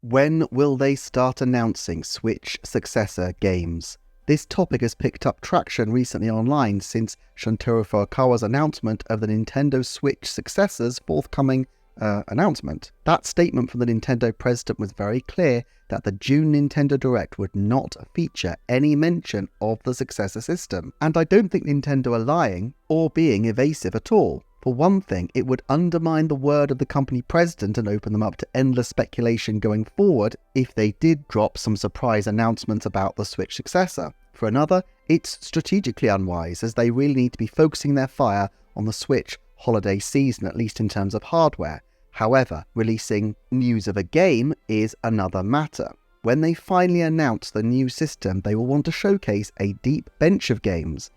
When will they start announcing Switch successor games? This topic has picked up traction recently online since Shuntaro Furukawa's announcement of the Nintendo Switch successor's forthcoming announcement. That statement from the Nintendo president was very clear that the June Nintendo Direct would not feature any mention of the successor system. And I don't think Nintendo are lying or being evasive at all. For one thing, it would undermine the word of the company president and open them up to endless speculation going forward if they did drop some surprise announcements about the Switch successor. For another, it's strategically unwise, as they really need to be focusing their fire on the Switch holiday season, at least in terms of hardware. However, releasing news of a game is another matter. When they finally announce the new system, they will want to showcase a deep bench of games.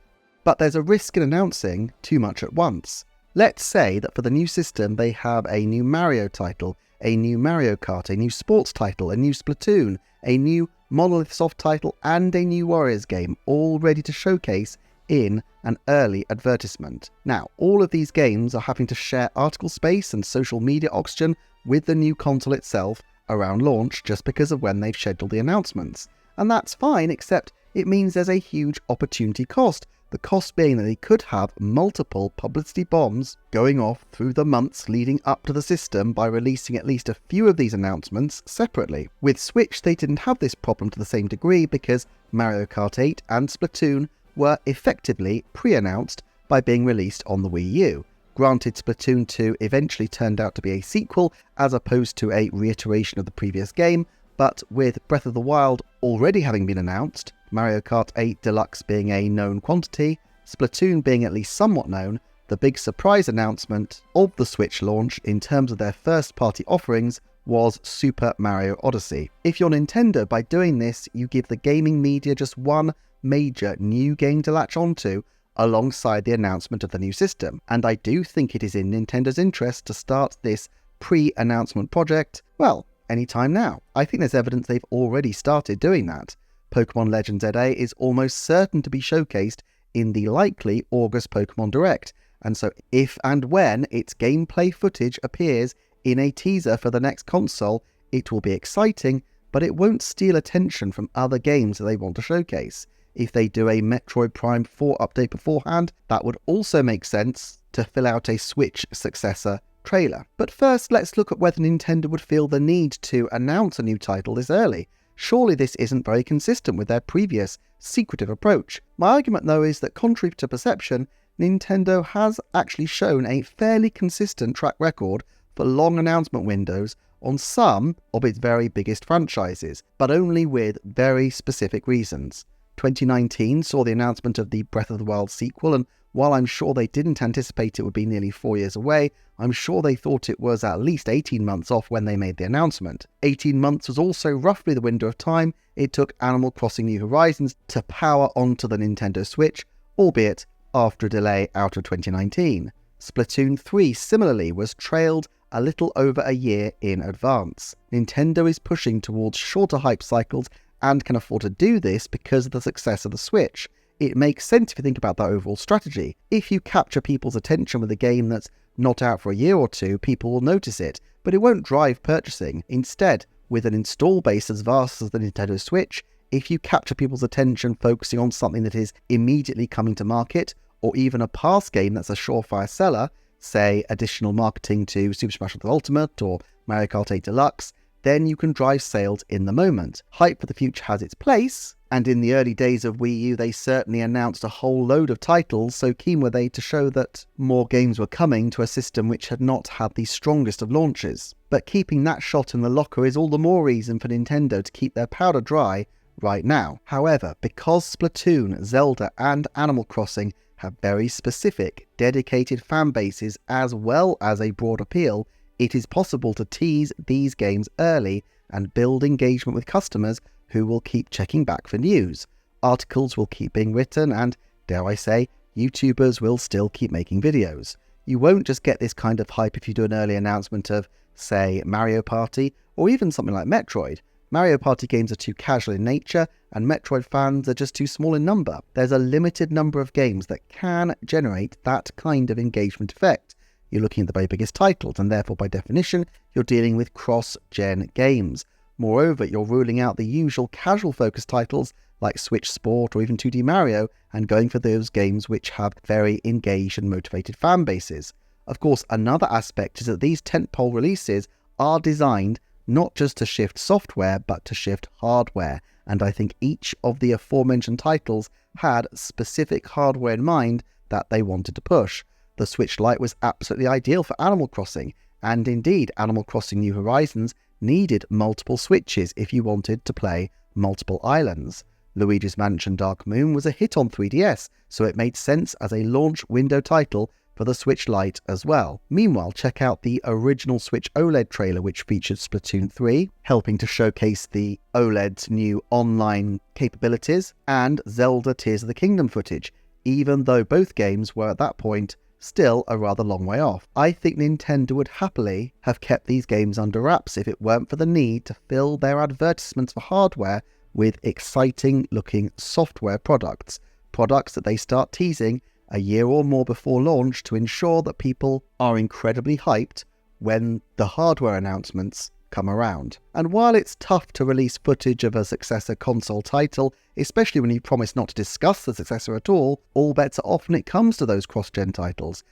But there's a risk in announcing too much at once. Let's say that for the new system they have a new Mario title, a new Mario Kart, a new sports title, a new Splatoon, a new Monolith Soft title and a new Warriors game, all ready to showcase in an early advertisement. Now, all of these games are having to share article space and social media oxygen with the new console itself around launch just because of when they've scheduled the announcements. And that's fine, except it means there's a huge opportunity cost. The cost being that they could have multiple publicity bombs going off through the months leading up to the system by releasing at least a few of these announcements separately. With Switch, they didn't have this problem to the same degree because Mario Kart 8 and Splatoon were effectively pre-announced by being released on the Wii U. Granted, Splatoon 2 eventually turned out to be a sequel as opposed to a reiteration of the previous game, but with Breath of the Wild already having been announced, Mario Kart 8 Deluxe being a known quantity, Splatoon being at least somewhat known, the big surprise announcement of the Switch launch in terms of their first-party offerings was Super Mario Odyssey. If you're Nintendo, by doing this, you give the gaming media just one major new game to latch onto alongside the announcement of the new system. And I do think it is in Nintendo's interest to start this pre-announcement project, well, anytime now. I think there's evidence they've already started doing that. Pokemon Legends ZA is almost certain to be showcased in the likely August Pokemon Direct, and so if and when its gameplay footage appears in a teaser for the next console, it will be exciting, but it won't steal attention from other games that they want to showcase. If they do a Metroid Prime 4 update beforehand, that would also make sense to fill out a Switch successor trailer. But first, let's look at whether Nintendo would feel the need to announce a new title this early. Surely this isn't very consistent with their previous secretive approach. My argument though is that contrary to perception, Nintendo has actually shown a fairly consistent track record for long announcement windows on some of its very biggest franchises, but only with very specific reasons. 2019 saw the announcement of the Breath of the Wild sequel, and while I'm sure they didn't anticipate it would be nearly 4 years away, I'm sure they thought it was at least 18 months off when they made the announcement. 18 months was also roughly the window of time it took Animal Crossing New Horizons to power onto the Nintendo Switch, albeit after a delay out of 2019. Splatoon 3 similarly was trailed a little over a year in advance. Nintendo is pushing towards shorter hype cycles and can afford to do this because of the success of the Switch. It makes sense if you think about that overall strategy. If you capture people's attention with a game that's not out for a year or two, people will notice it, but it won't drive purchasing. Instead, with an install base as vast as the Nintendo Switch, if you capture people's attention focusing on something that is immediately coming to market, or even a past game that's a surefire seller, say additional marketing to Super Smash Bros. Ultimate or Mario Kart 8 Deluxe, then you can drive sales in the moment. Hype for the future has its place, and in the early days of Wii U they certainly announced a whole load of titles, so keen were they to show that more games were coming to a system which had not had the strongest of launches. But keeping that shot in the locker is all the more reason for Nintendo to keep their powder dry right now. However, because Splatoon, Zelda and Animal Crossing have very specific, dedicated fan bases as well as a broad appeal, it is possible to tease these games early and build engagement with customers who will keep checking back for news. Articles will keep being written and, dare I say, YouTubers will still keep making videos. You won't just get this kind of hype if you do an early announcement of, say, Mario Party or even something like Metroid. Mario Party games are too casual in nature and Metroid fans are just too small in number. There's a limited number of games that can generate that kind of engagement effect. You're looking at the very biggest titles, and therefore by definition, you're dealing with cross-gen games. Moreover, you're ruling out the usual casual-focused titles like Switch Sport or even 2D Mario and going for those games which have very engaged and motivated fan bases. Of course, another aspect is that these tentpole releases are designed not just to shift software, but to shift hardware, and I think each of the aforementioned titles had specific hardware in mind that they wanted to push. The Switch Lite was absolutely ideal for Animal Crossing, and indeed Animal Crossing New Horizons needed multiple switches if you wanted to play multiple islands. Luigi's Mansion Dark Moon was a hit on 3DS, so it made sense as a launch window title for the Switch Lite as well. Meanwhile, check out the original Switch OLED trailer which featured Splatoon 3, helping to showcase the OLED's new online capabilities, and Zelda Tears of the Kingdom footage, even though both games were at that point still a rather long way off. I think Nintendo would happily have kept these games under wraps if it weren't for the need to fill their advertisements for hardware with exciting looking software products that they start teasing a year or more before launch to ensure that people are incredibly hyped when the hardware announcements come around. And while it's tough to release footage of a successor console title, especially when you promise not to discuss the successor at all bets are off when it comes to those cross-gen titles.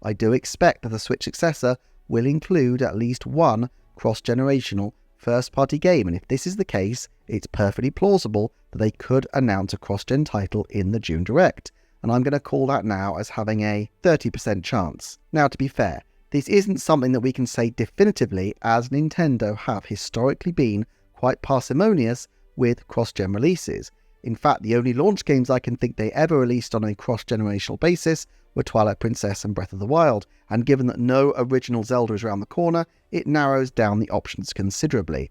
I do expect that the Switch successor will include at least one cross-generational first-party game, and if this is the case, it's perfectly plausible that they could announce a cross-gen title in the June Direct, and I'm going to call that now as having a 30% chance. Now, to be fair, this isn't something that we can say definitively, as Nintendo have historically been quite parsimonious with cross-gen releases. In fact, the only launch games I can think they ever released on a cross-generational basis were Twilight Princess and Breath of the Wild, and given that no original Zelda is around the corner, it narrows down the options considerably.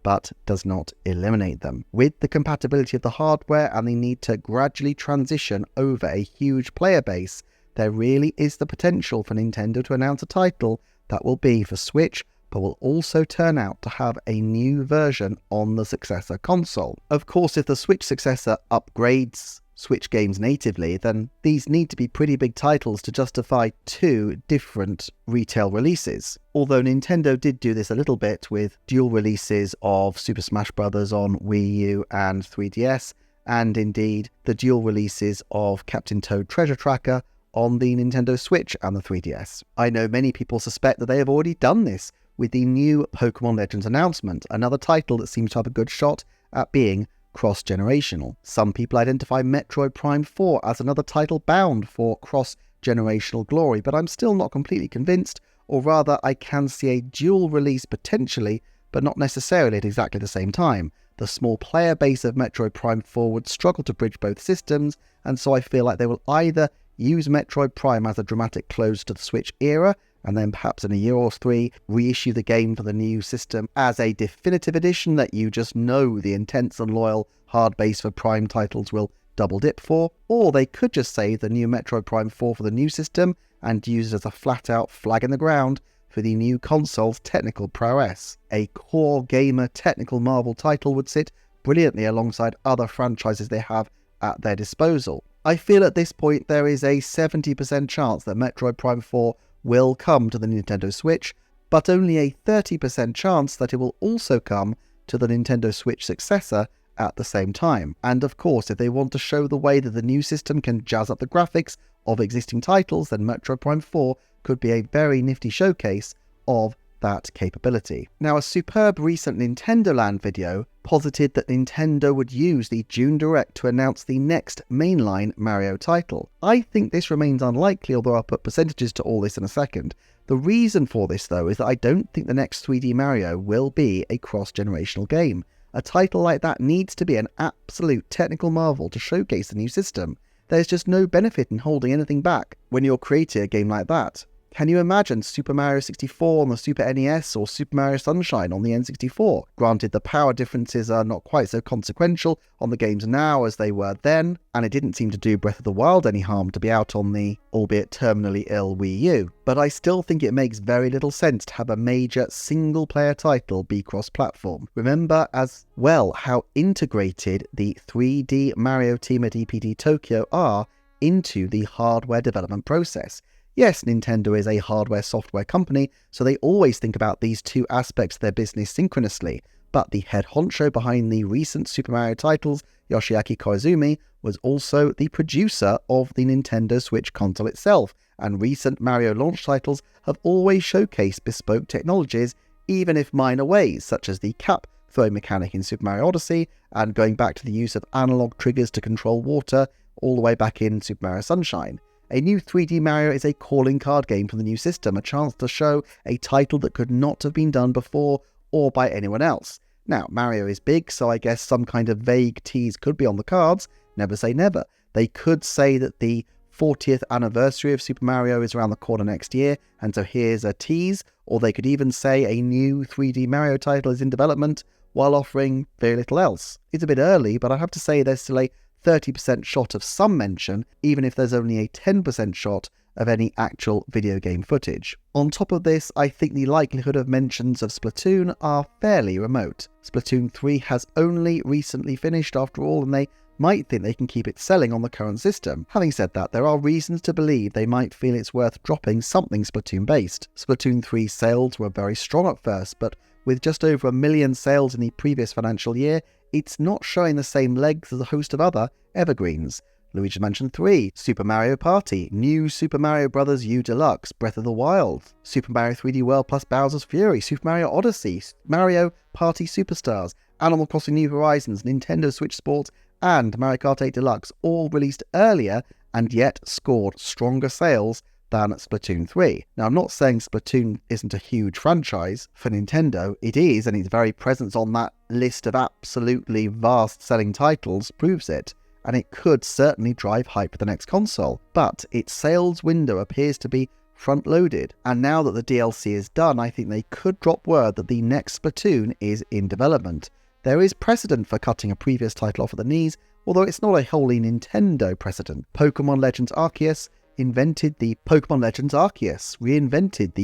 But does not eliminate them. With the compatibility of the hardware and the need to gradually transition over a huge player base, there really is the potential for Nintendo to announce a title that will be for Switch, but will also turn out to have a new version on the successor console. Of course, if the Switch successor upgrades Switch games natively, then these need to be pretty big titles to justify two different retail releases. Although Nintendo did do this a little bit with dual releases of Super Smash Bros. On Wii U and 3DS, and indeed the dual releases of Captain Toad Treasure Tracker on the Nintendo Switch and the 3DS. I know many people suspect that they have already done this with the new Pokemon Legends announcement, another title that seems to have a good shot at being cross-generational. Some people identify Metroid Prime 4 as another title bound for cross-generational glory, but I'm still not completely convinced, or rather I can see a dual release potentially, but not necessarily at exactly the same time. The small player base of Metroid Prime 4 would struggle to bridge both systems, and so I feel like they will either use Metroid Prime as a dramatic close to the Switch era, and then perhaps in a year or three reissue the game for the new system as a definitive edition that you just know the intense and loyal hard base for Prime titles will double dip for, or they could just save the new Metroid Prime 4 for the new system and use it as a flat-out flag in the ground for the new console's technical prowess. A core gamer technical marvel title would sit brilliantly alongside other franchises they have at their disposal. I feel at this point there is a 70% chance that Metroid Prime 4 will come to the Nintendo Switch, but only a 30% chance that it will also come to the Nintendo Switch successor at the same time. And of course, if they want to show the way that the new system can jazz up the graphics of existing titles, then Metroid Prime 4 could be a very nifty showcase of that capability. Now, a superb recent Nintendo Land video posited that Nintendo would use the June Direct to announce the next mainline Mario title. I think this remains unlikely, although I'll put percentages to all this in a second. The reason for this, though, is that I don't think the next 3D Mario will be a cross-generational game. A title like that needs to be an absolute technical marvel to showcase the new system. There's just no benefit in holding anything back when you're creating a game like that. Can you imagine Super Mario 64 on the Super NES or Super Mario Sunshine on the N64? Granted, the power differences are not quite so consequential on the games now as they were then, and it didn't seem to do Breath of the Wild any harm to be out on the, albeit terminally ill, Wii U. But I still think it makes very little sense to have a major single-player title be cross-platform. Remember as well how integrated the 3D Mario team at EPD Tokyo are into the hardware development process. Yes, Nintendo is a hardware-software company, so they always think about these two aspects of their business synchronously, but the head honcho behind the recent Super Mario titles, Yoshiaki Koizumi, was also the producer of the Nintendo Switch console itself, and recent Mario launch titles have always showcased bespoke technologies, even if minor ways, such as the cap throwing mechanic in Super Mario Odyssey, and going back to the use of analog triggers to control water, all the way back in Super Mario Sunshine. A new 3D Mario is a calling card game for the new system, a chance to show a title that could not have been done before or by anyone else. Now, Mario is big, so I guess some kind of vague tease could be on the cards. Never say never. They could say that the 40th anniversary of Super Mario is around the corner next year, and so here's a tease, or they could even say a new 3D Mario title is in development while offering very little else. It's a bit early, but I have to say there's still a 30% shot of some mention, even if there's only a 10% shot of any actual video game footage. On top of this, I think the likelihood of mentions of Splatoon are fairly remote. Splatoon 3 has only recently finished after all, and they might think they can keep it selling on the current system. Having said that, there are reasons to believe they might feel it's worth dropping something Splatoon based. Splatoon 3 sales were very strong at first, but with just over 1 million sales in the previous financial year, it's not showing the same legs as a host of other evergreens. Luigi's Mansion 3, Super Mario Party, New Super Mario Bros. U Deluxe, Breath of the Wild, Super Mario 3D World plus Bowser's Fury, Super Mario Odyssey, Mario Party Superstars, Animal Crossing New Horizons, Nintendo Switch Sports, and Mario Kart 8 Deluxe all released earlier and yet scored stronger sales than Splatoon 3. Now, I'm not saying Splatoon isn't a huge franchise for Nintendo. It is, and its very presence on that list of absolutely vast selling titles proves it, and it could certainly drive hype for the next console. But its sales window appears to be front-loaded, and now that the DLC is done, I think they could drop word that the next Splatoon is in development. There is precedent for cutting a previous title off at the knees, although it's not a wholly Nintendo precedent. Pokemon Legends Arceus reinvented the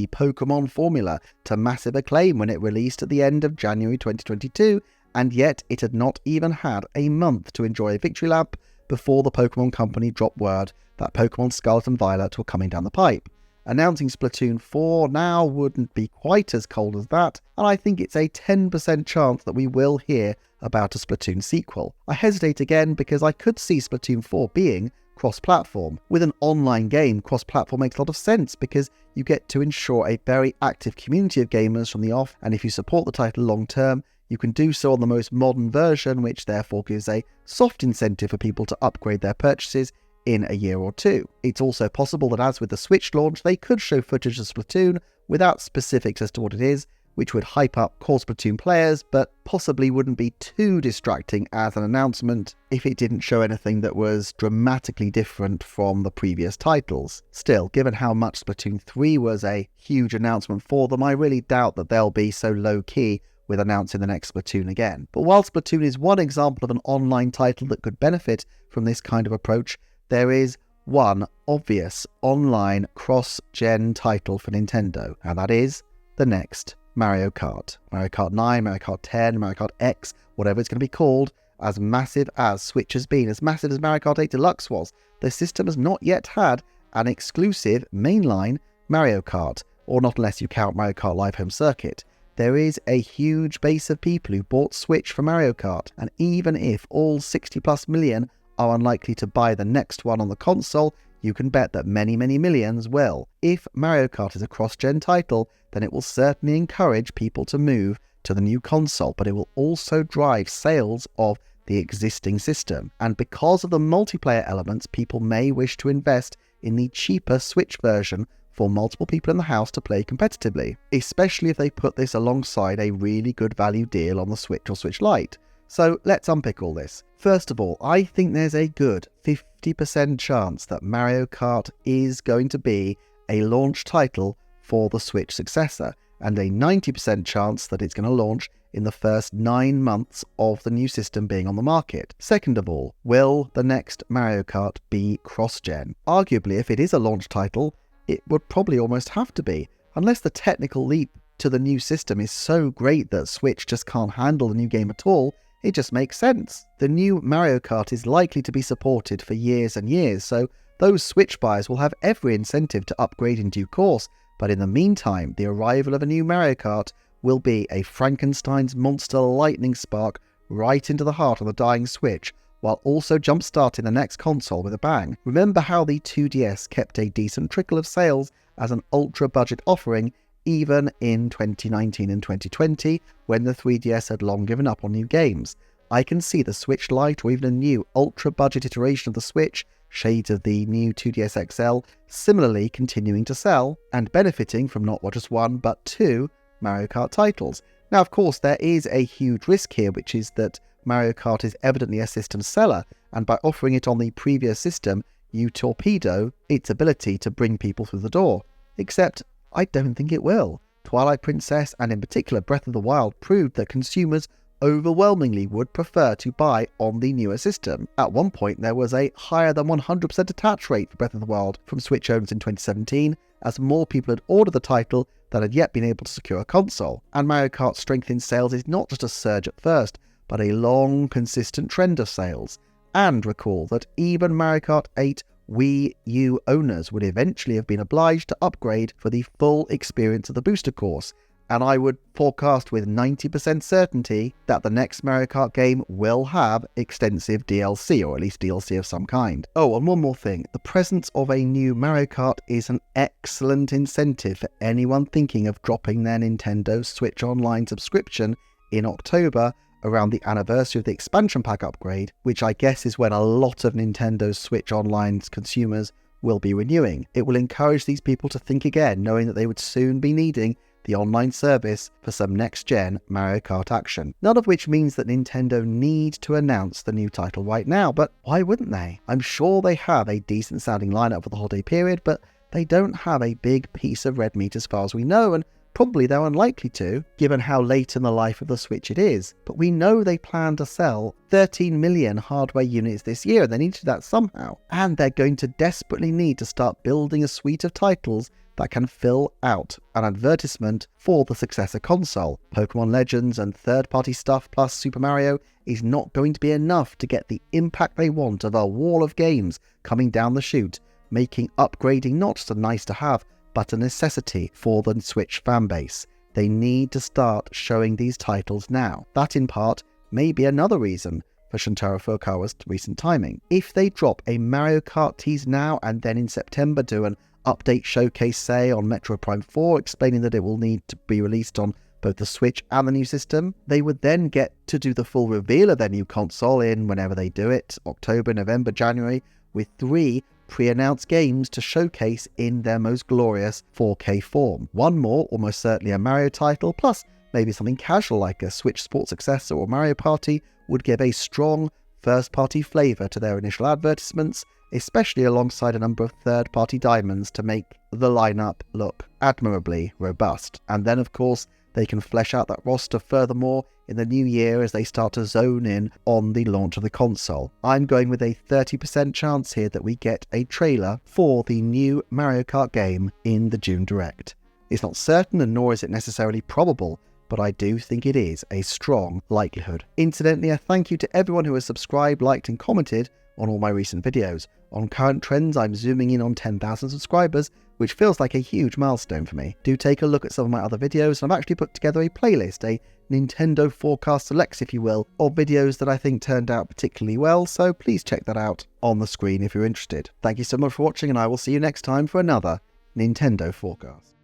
Pokemon formula to massive acclaim when it released at the end of January 2022, and yet it had not even had a month to enjoy a victory lap before the Pokemon Company dropped word that Pokemon Scarlet and Violet were coming down the pipe. Announcing Splatoon 4 now wouldn't be quite as cold as that, and I think it's a 10% chance that we will hear about a Splatoon sequel. I hesitate again because I could see Splatoon 4 being cross-platform. With an online game, cross-platform makes a lot of sense because you get to ensure a very active community of gamers from the off, and if you support the title long-term, you can do so on the most modern version, which therefore gives a soft incentive for people to upgrade their purchases in a year or two. It's also possible that, as with the Switch launch, they could show footage of Splatoon without specifics as to what it is, which would hype up core Splatoon players, but possibly wouldn't be too distracting as an announcement if it didn't show anything that was dramatically different from the previous titles. Still, given how much Splatoon 3 was a huge announcement for them, I really doubt that they'll be so low-key with announcing the next Splatoon again. But while Splatoon is one example of an online title that could benefit from this kind of approach, there is one obvious online cross-gen title for Nintendo, and that is the next Mario Kart. Mario Kart 9, Mario Kart 10, Mario Kart X, whatever it's going to be called, as massive as Switch has been, as massive as Mario Kart 8 Deluxe was, the system has not yet had an exclusive mainline Mario Kart, or not unless you count Mario Kart Live Home Circuit. There is a huge base of people who bought Switch for Mario Kart, and even if all 60 plus million are unlikely to buy the next one on the console, you can bet that many, many millions will. If Mario Kart is a cross-gen title, then it will certainly encourage people to move to the new console, but it will also drive sales of the existing system. And because of the multiplayer elements, people may wish to invest in the cheaper Switch version for multiple people in the house to play competitively, especially if they put this alongside a really good value deal on the Switch or Switch Lite. So let's unpick all this. First of all, I think there's a good 50% chance that Mario Kart is going to be a launch title for the Switch successor, and a 90% chance that it's going to launch in the first 9 months of the new system being on the market. Second of all, will the next Mario Kart be cross-gen? Arguably, if it is a launch title, it would probably almost have to be, unless the technical leap to the new system is so great that Switch just can't handle the new game at all. It just makes sense. The new Mario Kart is likely to be supported for years and years, so Those Switch buyers will have every incentive to upgrade in due course, but in the meantime, the arrival of a new Mario Kart will be a Frankenstein's monster lightning spark right into the heart of the dying Switch, while also jump-starting the next console with a bang. Remember how the 2DS kept a decent trickle of sales as an ultra-budget offering even in 2019 and 2020, when the 3DS had long given up on new games. I can see the Switch Lite or even a new ultra-budget iteration of the Switch, shades of the new 2DS XL, similarly continuing to sell and benefiting from not just one but two Mario Kart titles. Now, of course, there is a huge risk here, which is that Mario Kart is evidently a system seller, and by offering it on the previous system, you torpedo its ability to bring people through the door. Except, I don't think it will. Twilight Princess, and in particular Breath of the Wild, proved that consumers overwhelmingly would prefer to buy on the newer system. At one point, there was a higher than 100% attach rate for Breath of the Wild from Switch owners in 2017, as more people had ordered the title than had yet been able to secure a console. And Mario Kart's strength in sales is not just a surge at first, but a long, consistent trend of sales. And recall that even Mario Kart 8 Wii U owners would eventually have been obliged to upgrade for the full experience of the booster course, and I would forecast with 90% certainty that the next Mario Kart game will have extensive DLC, or at least DLC of some kind. Oh, and one more thing, the presence of a new Mario Kart is an excellent incentive for anyone thinking of dropping their Nintendo Switch Online subscription in October, around the anniversary of the expansion pack upgrade, which I guess is when a lot of Nintendo Switch Online consumers will be renewing. It will encourage these people to think again, knowing that they would soon be needing the online service for some next-gen Mario Kart action. None of which means that Nintendo need to announce the new title right now, but why wouldn't they? I'm sure they have a decent-sounding lineup for the holiday period, but they don't have a big piece of red meat as far as we know, and probably they're unlikely to, given how late in the life of the Switch it is. But we know they plan to sell 13 million hardware units this year, and they need to do that somehow. And they're going to desperately need to start building a suite of titles that can fill out an advertisement for the successor console. Pokemon Legends and third-party stuff plus Super Mario is not going to be enough to get the impact they want of a wall of games coming down the chute, making upgrading not just a nice-to-have, but a necessity for the Switch fanbase. They need to start showing these titles now. That, in part, may be another reason for Shuntaro Furukawa's recent timing. If they drop a Mario Kart tease now and then in September do an update showcase, say, on Metroid Prime 4, explaining that it will need to be released on both the Switch and the new system, they would then get to do the full reveal of their new console in whenever they do it, October, November, January, with 3 pre-announced games to showcase in their most glorious 4K form. One more, almost certainly a Mario title, plus maybe something casual like a Switch Sports successor or Mario Party, would give a strong first-party flavour to their initial advertisements, especially alongside a number of third-party diamonds to make the lineup look admirably robust. And then, of course, they can flesh out that roster furthermore in the new year as they start to zone in on the launch of the console. I'm going with a 30% chance here that we get a trailer for the new Mario Kart game in the June Direct. It's not certain, and nor is it necessarily probable, but I do think it is a strong likelihood. Incidentally, a thank you to everyone who has subscribed, liked and commented on all my recent videos. On current trends, I'm zooming in on 10,000 subscribers, which feels like a huge milestone for me. Do take a look at some of my other videos, and I've actually put together a playlist, a Nintendo Forecast Selects, if you will, of videos that I think turned out particularly well, so please check that out on the screen if you're interested. Thank you so much for watching, and I will see you next time for another Nintendo Forecast.